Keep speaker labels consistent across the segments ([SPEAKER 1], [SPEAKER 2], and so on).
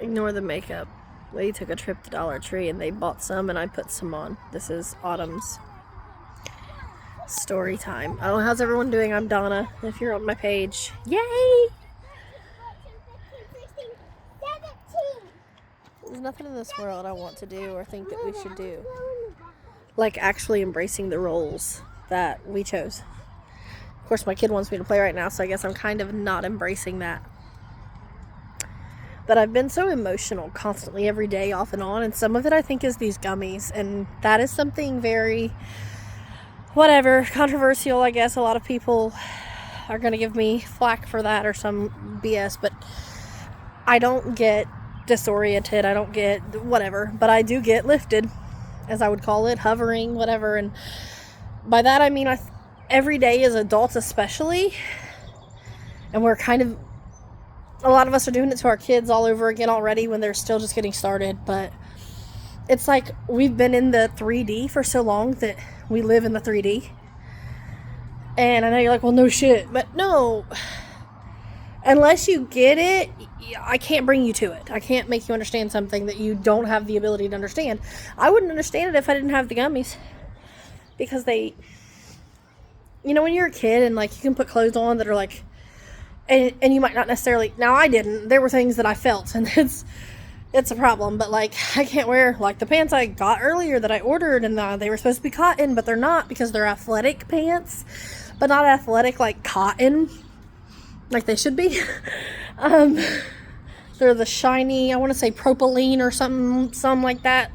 [SPEAKER 1] Ignore the makeup. We took a trip to Dollar Tree and they bought some and I put some on. This is Autumn's story time. Oh, how's everyone doing? I'm Donna. If you're on my page, yay! There's nothing in this world I want to do or think that we should do, like actually embracing the roles that we chose. Of course, my kid wants me to play right now, so I guess I'm kind of not embracing that. But I've been so emotional constantly every day, off and on, and some of it I think is these gummies, and that is something very, whatever, controversial, I guess. A lot of people are going to give me flack for that or some BS, but I don't get disoriented, I don't get whatever, but I do get lifted, as I would call it, hovering, whatever, and by that I mean every day as adults especially, and we're kind of, a lot of us are doing it to our kids all over again already when they're still just getting started, but it's like we've been in the 3D for so long that we live in the 3D. And I know you're like, well, no shit, but no, unless you get it, I can't bring you to it. I can't make you understand something that you don't have the ability to understand. I wouldn't understand it if I didn't have the gummies, because they, when you're a kid and like you can put clothes on that are like, and you might not necessarily, now I didn't, there were things that I felt, and it's a problem, but like I can't wear like the pants I got earlier that I ordered, and they were supposed to be cotton, but they're not, because they're athletic pants, but not athletic like cotton like they should be. They're the shiny, I want to say propylene or something like that,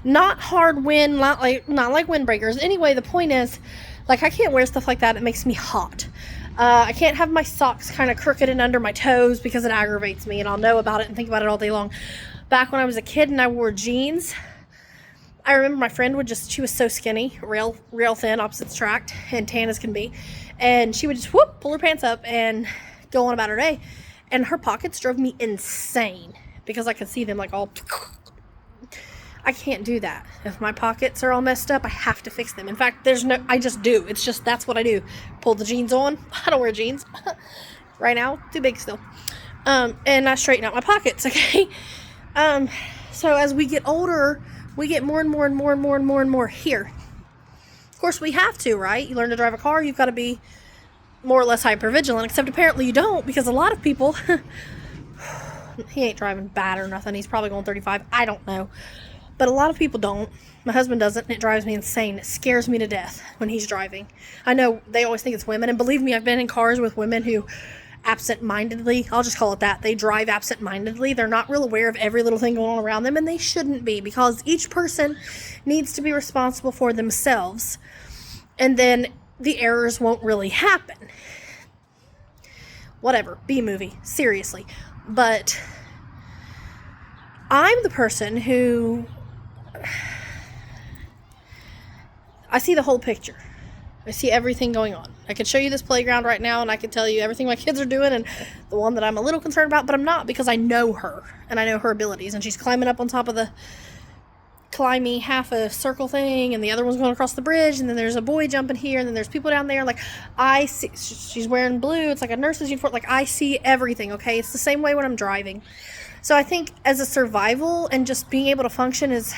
[SPEAKER 1] not hard wind, not like windbreakers. Anyway, the point is, like, I can't wear stuff like that. It makes me hot. I can't have my socks kind of crooked and under my toes because it aggravates me, and I'll know about it and think about it all day long. Back when I was a kid and I wore jeans, I remember my friend she was so skinny, real thin, opposites attract, and tan as can be, and she would just pull her pants up and go on about her day, and her pockets drove me insane because I could see them like all. I can't do that. If my pockets are all messed up, I have to fix them. In fact, I just do. It's just, that's what I do. Pull the jeans on. I don't wear jeans right now. Too big still. And I straighten out my pockets, okay? So as we get older, we get more and more and more and more and more and more here. Of course, we have to, right? You learn to drive a car, you've got to be more or less hypervigilant, except apparently you don't, because a lot of people, he ain't driving bad or nothing. He's probably going 35. I don't know. But a lot of people don't. My husband doesn't, and it drives me insane. It scares me to death when he's driving. I know they always think it's women, and believe me, I've been in cars with women who absent-mindedly, I'll just call it that, they drive absent-mindedly. They're not real aware of every little thing going on around them, and they shouldn't be, because each person needs to be responsible for themselves, and then the errors won't really happen. Whatever, B-movie, seriously. But I'm the person who, I see the whole picture. I see everything going on. I could show you this playground right now, and I could tell you everything my kids are doing, and the one that I'm a little concerned about, but I'm not, because I know her, and I know her abilities, and she's climbing up on top of the climby half a circle thing, and the other one's going across the bridge, and then there's a boy jumping here, and then there's people down there. Like, I see, she's wearing blue, it's like a nurse's uniform. Like, I see everything, okay? It's the same way when I'm driving. So I think as a survival and just being able to function as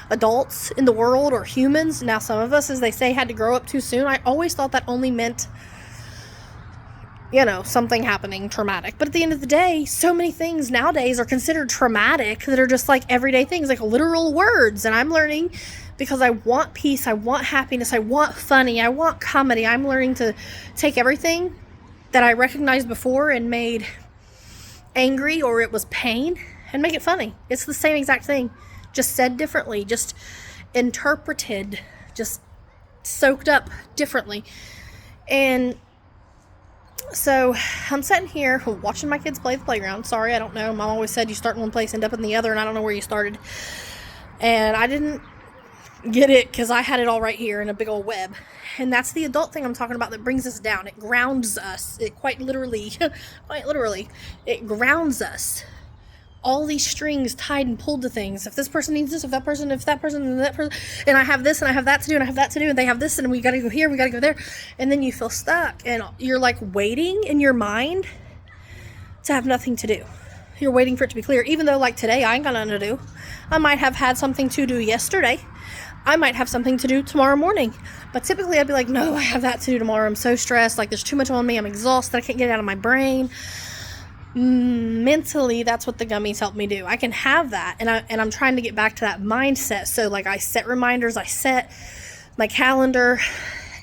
[SPEAKER 1] adults in the world, or humans, now some of us, as they say, had to grow up too soon. I always thought that only meant, something happening traumatic. But at the end of the day, so many things nowadays are considered traumatic that are just like everyday things, like literal words. And I'm learning, because I want peace, I want happiness, I want funny, I want comedy. I'm learning to take everything that I recognized before and made angry, or it was pain, and make it funny. It's the same exact thing, just said differently, just interpreted, just soaked up differently. And so I'm sitting here watching my kids play the playground. Sorry, I don't know. Mom always said you start in one place, end up in the other, and I don't know where you started. And I didn't get it, because I had it all right here in a big old web. And that's the adult thing I'm talking about that brings us down. It grounds us. It quite literally, it grounds us. All these strings tied and pulled to things. If this person needs this, if that person, and that person, and I have this, and I have that to do, and I have that to do, and they have this, and we gotta go here, we gotta go there. And then you feel stuck, and you're like waiting in your mind to have nothing to do. You're waiting for it to be clear. Even though, like today, I ain't got nothing to do. I might have had something to do yesterday. I might have something to do tomorrow morning. But typically, I'd be like, no, I have that to do tomorrow. I'm so stressed. Like, there's too much on me. I'm exhausted. I can't get it out of my brain. Mentally, that's what the gummies help me do. I can have that. And I'm trying to get back to that mindset. So, like, I set reminders. I set my calendar.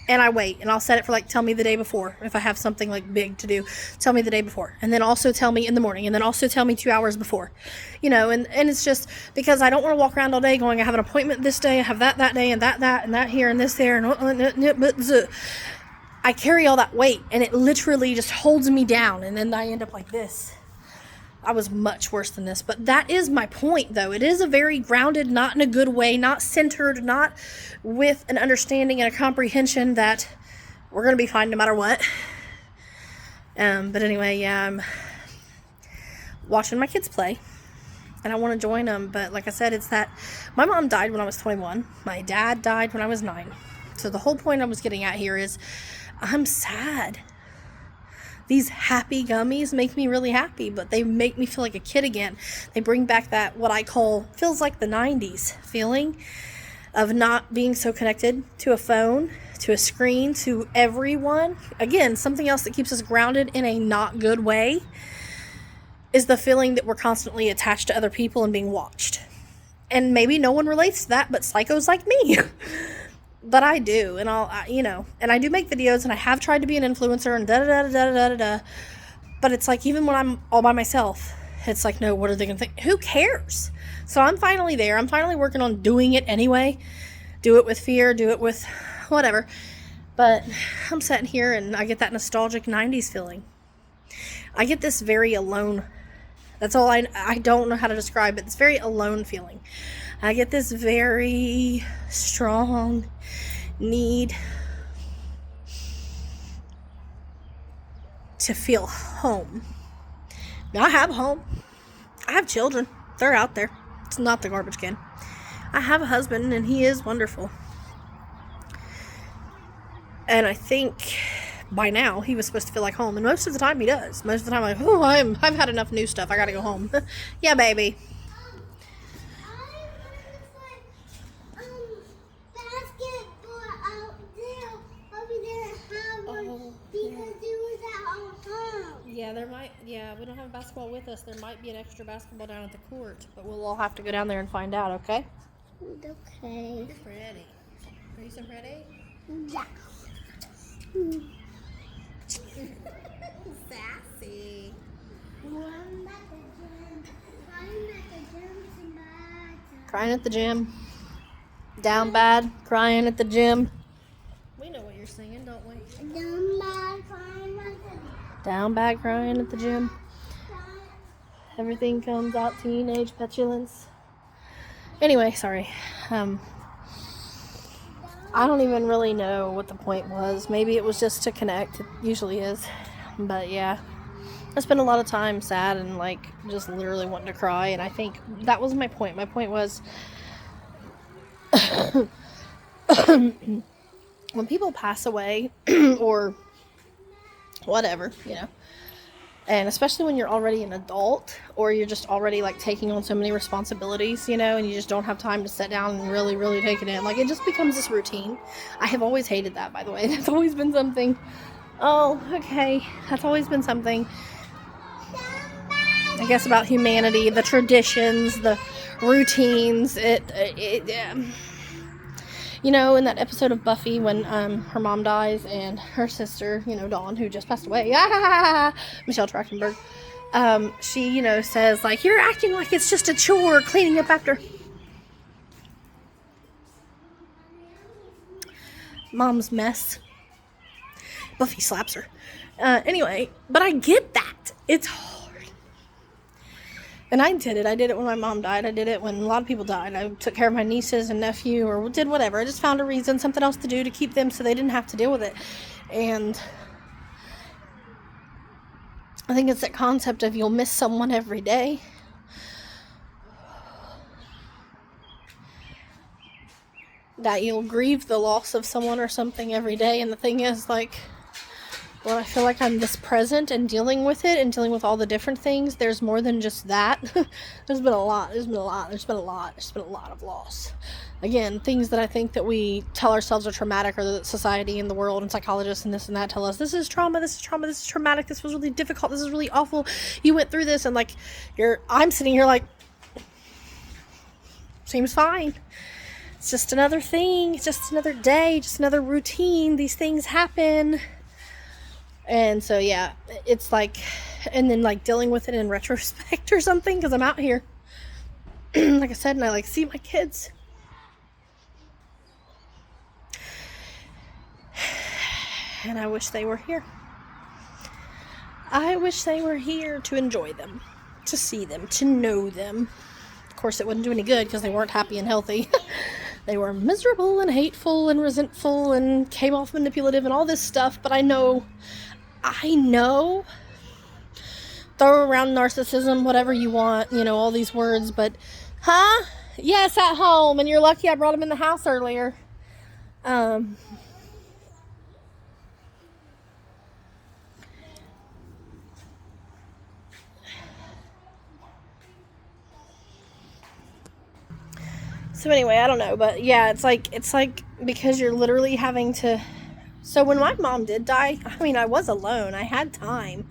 [SPEAKER 1] And I wait, and I'll set it for, like, tell me the day before. If I have something, like, big to do, tell me the day before. And then also tell me in the morning. And then also tell me 2 hours before. You know, and it's just because I don't want to walk around all day going, I have an appointment this day, I have that day, and that here, and this there. And I carry all that weight, and it literally just holds me down. And then I end up like this. I was much worse than this, but that is my point, though. It is a very grounded, not in a good way, not centered, not with an understanding and a comprehension that we're going to be fine no matter what. But anyway, yeah, I'm watching my kids play, and I want to join them, but like I said, it's that my mom died when I was 21. My dad died when I was 9. So the whole point I was getting at here is I'm sad. These happy gummies make me really happy, but they make me feel like a kid again. They bring back that, what I call, feels like the 90s feeling of not being so connected to a phone, to a screen, to everyone. Again, something else that keeps us grounded in a not good way is the feeling that we're constantly attached to other people and being watched. And maybe no one relates to that, but psychos like me. But I do, and and I do make videos, and I have tried to be an influencer, and da-da-da-da-da-da-da. But it's like, even when I'm all by myself, it's like, no, what are they going to think? Who cares? So I'm finally there. I'm finally working on doing it anyway. Do it with fear, do it with whatever. But I'm sitting here, and I get that nostalgic 90s feeling. I get this very alone. That's all I don't know how to describe it. It's very alone feeling. I get this very strong need to feel home. Now, I have a home. I have children. They're out there. It's not the garbage can. I have a husband, and he is wonderful. And I think by now he was supposed to feel like home, and most of the time he does. Most of the time I'm like, oh, I've had enough new stuff. I gotta go home. Yeah, baby. Yeah, we don't have basketball with us. There might be an extra basketball down at the court, but we'll all have to go down there and find out, okay?
[SPEAKER 2] Okay.
[SPEAKER 1] You're pretty. Are you so pretty?
[SPEAKER 2] Yeah.
[SPEAKER 1] Sassy. Crying at the gym. Down bad, crying at the gym. We know what you're singing, don't we? Down bad, crying at the gym. Everything comes out, teenage petulance. Anyway, sorry. I don't even really know what the point was. Maybe it was just to connect. It usually is. But yeah, I spent a lot of time sad and like just literally wanting to cry. And I think that was my point. My point was when people pass away or whatever, and especially when you're already an adult or you're just already like taking on so many responsibilities, and you just don't have time to sit down and really, really take it in. Like, it just becomes this routine. I have always hated that, by the way. That's always been something. Oh, okay. That's always been something, I guess, about humanity, the traditions, the routines. In that episode of Buffy when her mom dies and her sister, Dawn, who just passed away, Michelle Trachtenberg, she, says, like, you're acting like it's just a chore cleaning up after mom's mess. Buffy slaps her. Anyway, but I get that. It's hard. And I did it. I did it when my mom died. I did it when a lot of people died. I took care of my nieces and nephew or did whatever. I just found a reason, something else to do to keep them so they didn't have to deal with it. And I think it's that concept of you'll miss someone every day. That you'll grieve the loss of someone or something every day. And the thing is, like, when I feel like I'm this present and dealing with it and dealing with all the different things, there's more than just that. There's been a lot of loss. Again, things that I think that we tell ourselves are traumatic, or that society and the world and psychologists and this and that tell us, this is trauma, this is traumatic, this was really difficult, this is really awful, you went through this, and like, I'm sitting here like, seems fine. It's just another thing, it's just another day, just another routine, these things happen. And so, yeah, it's like, and then like dealing with it in retrospect or something, because I'm out here, like I said, and I like see my kids. And I wish they were here. I wish they were here to enjoy them, to see them, to know them. Of course, it wouldn't do any good because they weren't happy and healthy. They were miserable and hateful and resentful and came off manipulative and all this stuff. But I know, throw around narcissism, whatever you want, all these words. But, yes, at home. And you're lucky I brought him in the house earlier. So anyway, I don't know, but yeah, it's like because you're literally having to. So when my mom did die, I was alone. I had time.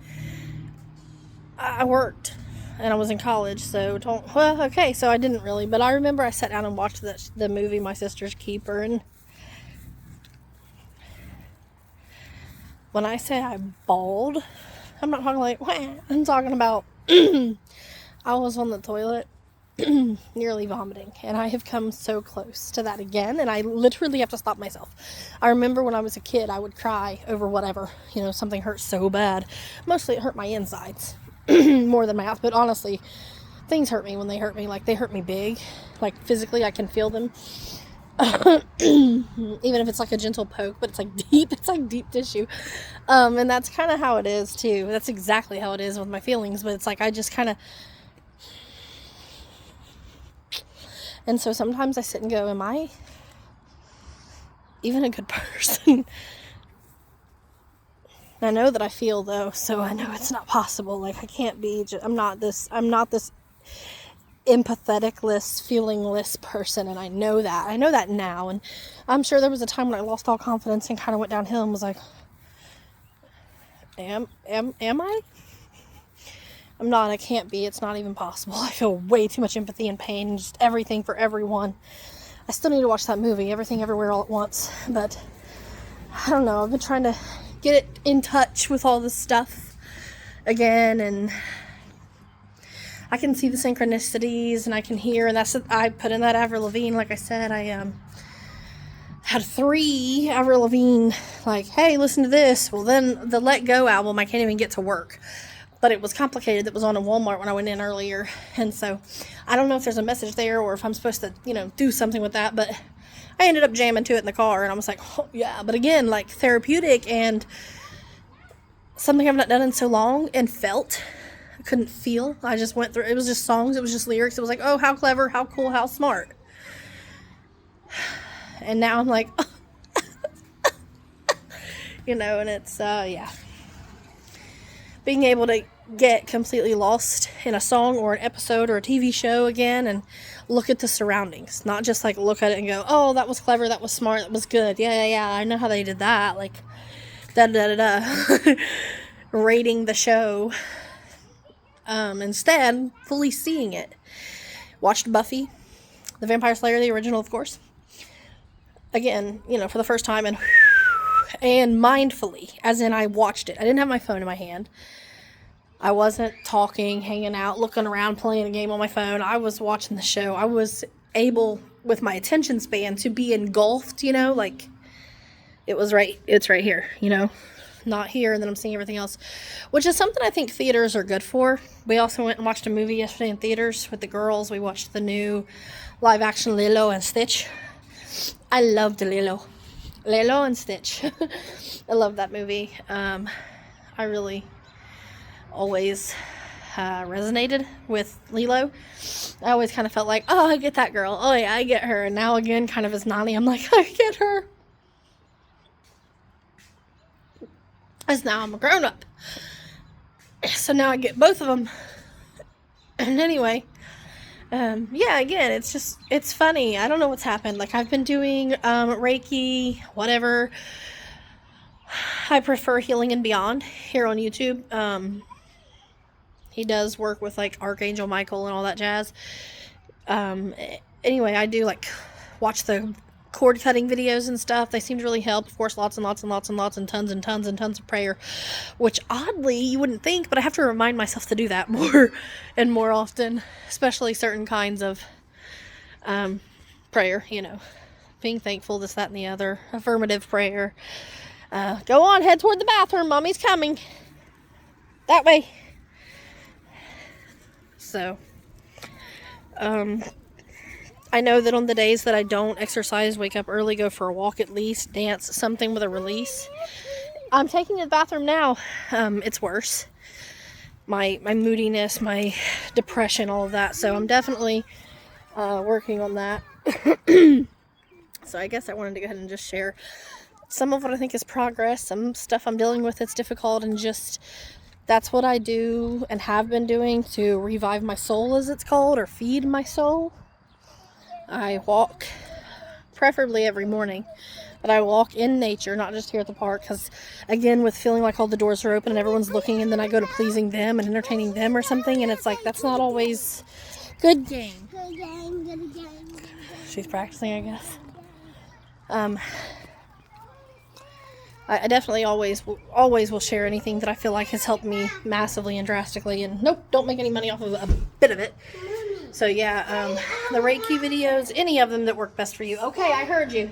[SPEAKER 1] I worked, and I was in college, so so I didn't really. But I remember I sat down and watched the movie My Sister's Keeper, and when I say I bawled, I'm not talking like, wah. I'm talking about I was on the toilet nearly vomiting, and I have come so close to that again, and I literally have to stop myself. I remember when I was a kid, I would cry over whatever, something hurt so bad. Mostly it hurt my insides more than my mouth, but honestly, things hurt me when they hurt me. Like, they hurt me big, like physically I can feel them. Even if it's like a gentle poke, but it's like deep tissue. And that's kind of how it is too. That's exactly how it is with my feelings, but it's like I just kind of. And so sometimes I sit and go, am I even a good person? I know that I feel, though, so I know it's not possible. Like, I can't be, I'm not this empatheticless, feelingless person, and I know that now, and I'm sure there was a time when I lost all confidence and kind of went downhill and was like, am I? I'm not, I can't be, it's not even possible. I feel way too much empathy and pain and just everything for everyone. I still need to watch that movie, Everything Everywhere All at Once, but I don't know, I've been trying to get it in touch with all this stuff again, and I can see the synchronicities, and I can hear, and I put in that Avril Lavigne, like I said, I had 3 Avril Lavigne, like, hey, listen to this. Well, then the Let Go album, I can't even get to work. But it was complicated. That was on in Walmart when I went in earlier. And so I don't know if there's a message there or if I'm supposed to, do something with that. But I ended up jamming to it in the car. And I was like, oh, yeah. But again, like therapeutic and something I've not done in so long and felt. I couldn't feel. I just went through. It was just songs. It was just lyrics. It was like, oh, how clever, how cool, how smart. And now I'm like, and it's, yeah. Being able to get completely lost in a song or an episode or a TV show again and look at the surroundings. Not just like look at it and go, oh, that was clever, that was smart, that was good. Yeah, I know how they did that. Like, rating the show. Instead, fully seeing it. Watched Buffy, the Vampire Slayer, the original, of course. Again, for the first time, and mindfully, as in I watched it. I didn't have my phone in my hand. I wasn't talking, hanging out, looking around, playing a game on my phone. I was watching the show. I was able, with my attention span, to be engulfed, like it's right here, not here, and then I'm seeing everything else, which is something I think theaters are good for. We also went and watched a movie yesterday in theaters with the girls. We watched the new live action Lilo and Stitch. I loved Lilo and Stitch. I love that movie. I really always resonated with Lilo. I always kind of felt like, oh, I get that girl. Oh, yeah, I get her. And now again, kind of as Nani, I'm like, I get her. as now I'm a grown up. So now I get both of them. And anyway, yeah, again, it's funny. I don't know what's happened. Like, I've been doing Reiki, whatever. I prefer Healing and Beyond here on YouTube. He does work with like Archangel Michael and all that jazz. Anyway, I do like watch the cord cutting videos and stuff. They seem to really help. Of course, lots and lots and lots and lots and tons and tons and tons of prayer, which oddly you wouldn't think, but I have to remind myself to do that more and more often, especially certain kinds of prayer, you know, being thankful, this, that, and the other, affirmative prayer. Go on, head toward the bathroom. Mommy's coming. That way. So, I know that on the days that I don't exercise, wake up early, go for a walk at least, dance, something with a release. I'm taking the bathroom now. It's worse. My moodiness, my depression, all of that. So I'm definitely working on that. So I guess I wanted to go ahead and just share some of what I think is progress, some stuff I'm dealing with that's difficult, and just that's what I do and have been doing to revive my soul, as it's called, or feed my soul. I walk, preferably every morning, but I walk in nature, not just here at the park, because, again, with feeling like all the doors are open and everyone's looking, and then I go to pleasing them and entertaining them or something, and it's like, that's not always good game. She's practicing, I guess. I definitely always will share anything that I feel like has helped me massively and drastically, and nope, don't make any money off of a bit of it. So yeah, the Reiki videos, any of them that work best for you. Okay, I heard you.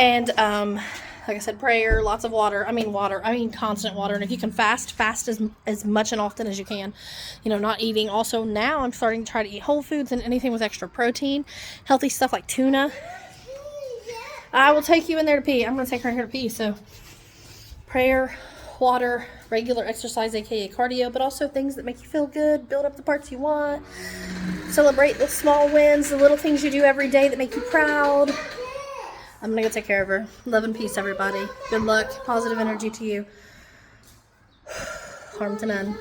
[SPEAKER 1] And like I said, prayer, lots of water. I mean constant water. And if you can fast as much and often as you can. You know, not eating. Also, now I'm starting to try to eat whole foods and anything with extra protein. Healthy stuff like tuna. I will take you in there to pee. I'm going to take her in here to pee. So, prayer, water, regular exercise, aka cardio, but also things that make you feel good, build up the parts you want, celebrate the small wins, the little things you do every day that make you proud. I'm gonna go take care of her. Love and peace, everybody. Good luck, positive energy to you. Harm to none.